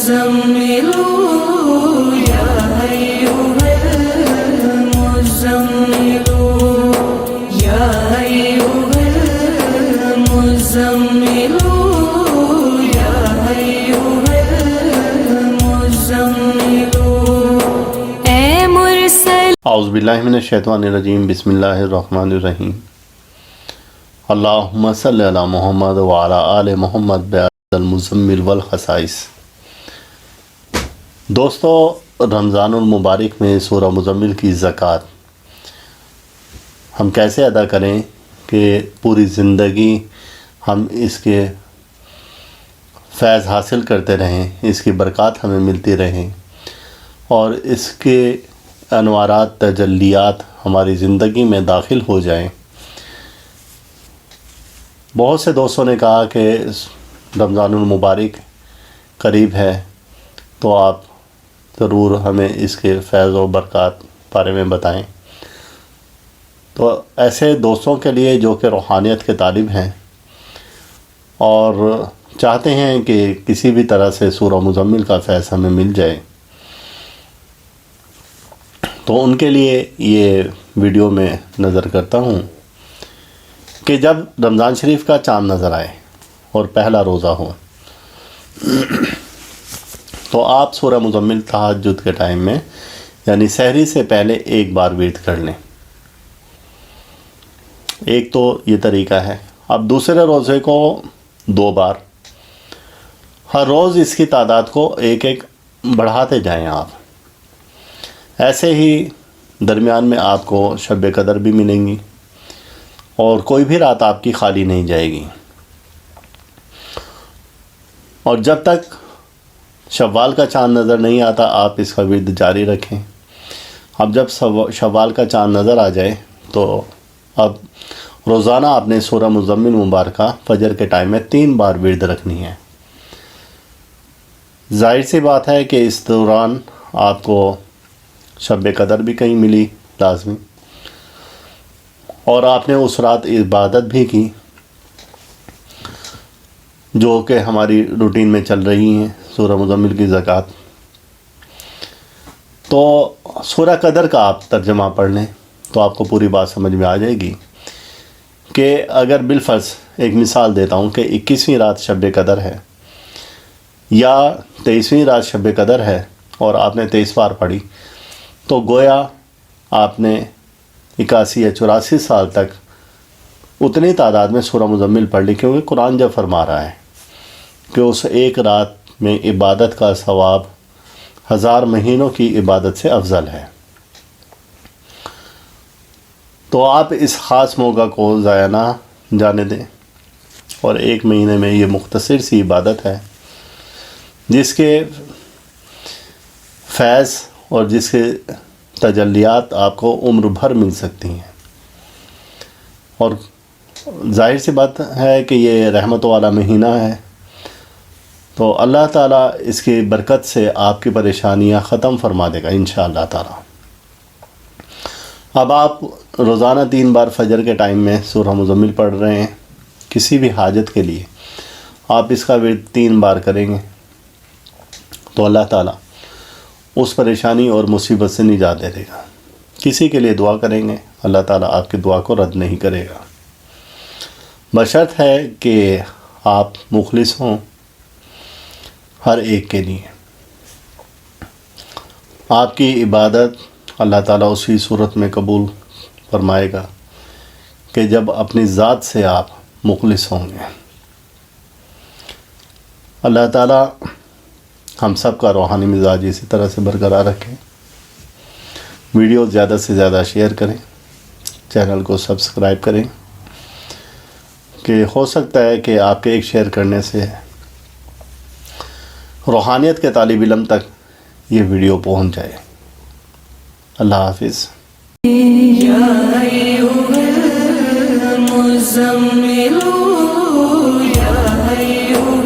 المزمل يا أيها المزمل يا أيها المزمل يا أيها المزمل اے مرسل اعوذ باللہ من الشیطان الرجیم بسم اللہ الرحمن الرحیم اللہم صلی علی محمد وعلی آل محمد بعد المزمل والخصائص۔ دوستو، رمضان المبارک میں سورہ مزمل کی زکوٰۃ ہم کیسے ادا کریں کہ پوری زندگی ہم اس کے فیض حاصل کرتے رہیں، اس کی برکات ہمیں ملتی رہیں اور اس کے انوارات تجلیات ہماری زندگی میں داخل ہو جائیں۔ بہت سے دوستوں نے کہا کہ رمضان المبارک قریب ہے تو آپ ضرور ہمیں اس کے فیض و برکات بارے میں بتائیں۔ تو ایسے دوستوں کے لیے جو کہ روحانیت کے طالب ہیں اور چاہتے ہیں کہ کسی بھی طرح سے سورہ مزمل کا فیض ہمیں مل جائے، تو ان کے لیے یہ ویڈیو میں نظر کرتا ہوں کہ جب رمضان شریف کا چاند نظر آئے اور پہلا روزہ ہو تو آپ سورہ مزمل تہجد کے ٹائم میں یعنی سحری سے پہلے ایک بار ورد کر لیں۔ ایک تو یہ طریقہ ہے۔ اب دوسرے روزے کو 2 بار، ہر روز اس کی تعداد کو ایک ایک بڑھاتے جائیں آپ۔ ایسے ہی درمیان میں آپ کو شب قدر بھی ملیں گی اور کوئی بھی رات آپ کی خالی نہیں جائے گی۔ اور جب تک شوال کا چاند نظر نہیں آتا آپ اس کا ورد جاری رکھیں۔ اب جب شوال کا چاند نظر آ جائے تو اب روزانہ آپ نے سورہ مزمل مبارکہ فجر کے ٹائم میں 3 بار ورد رکھنی ہے۔ ظاہر سی بات ہے کہ اس دوران آپ کو شب قدر بھی کہیں ملی لازمی، اور آپ نے اس رات عبادت بھی کی جو کہ ہماری روٹین میں چل رہی ہیں، سورہ مزمل کی زکوٰۃ۔ تو سورہ قدر کا آپ ترجمہ پڑھ لیں تو آپ کو پوری بات سمجھ میں آ جائے گی کہ اگر بالفرض ایک مثال دیتا ہوں کہ 21ویں رات شب قدر ہے یا 23ویں رات شب قدر ہے اور آپ نے 23 بار پڑھی، تو گویا آپ نے 81 یا 84 سال تک اتنی تعداد میں سورہ مزمل پڑھ لی، کیونکہ قرآن جب فرما رہا ہے کہ اس ایک رات میں عبادت کا ثواب 1000 مہینوں کی عبادت سے افضل ہے۔ تو آپ اس خاص موقع کو ضائع نہ جانے دیں، اور 1 مہینے میں یہ مختصر سی عبادت ہے جس کے فیض اور جس کے تجلیات آپ کو عمر بھر مل سکتی ہیں۔ اور ظاہر سی بات ہے کہ یہ رحمت والا مہینہ ہے، تو اللہ تعالیٰ اس کی برکت سے آپ کی پریشانیاں ختم فرما دے گا انشاءاللہ تعالیٰ۔ اب آپ روزانہ 3 بار فجر کے ٹائم میں سورہ مزمل پڑھ رہے ہیں، کسی بھی حاجت کے لیے آپ اس کا ورد 3 بار کریں گے تو اللہ تعالیٰ اس پریشانی اور مصیبت سے نجات دے گا۔ کسی کے لیے دعا کریں گے، اللہ تعالیٰ آپ کی دعا کو رد نہیں کرے گا، بشرط ہے کہ آپ مخلص ہوں ہر ایک کے لیے۔ آپ کی عبادت اللہ تعالیٰ اسی صورت میں قبول فرمائے گا کہ جب اپنی ذات سے آپ مخلص ہوں گے۔ اللہ تعالیٰ ہم سب کا روحانی مزاج اسی طرح سے برقرار رکھیں۔ ویڈیو زیادہ سے زیادہ شیئر کریں، چینل کو سبسکرائب کریں کہ ہو سکتا ہے کہ آپ کے ایک شیئر کرنے سے روحانیت کے طالب علم تک یہ ویڈیو پہنچ جائے۔ اللہ حافظ۔ يا أيها المزمل يا أيها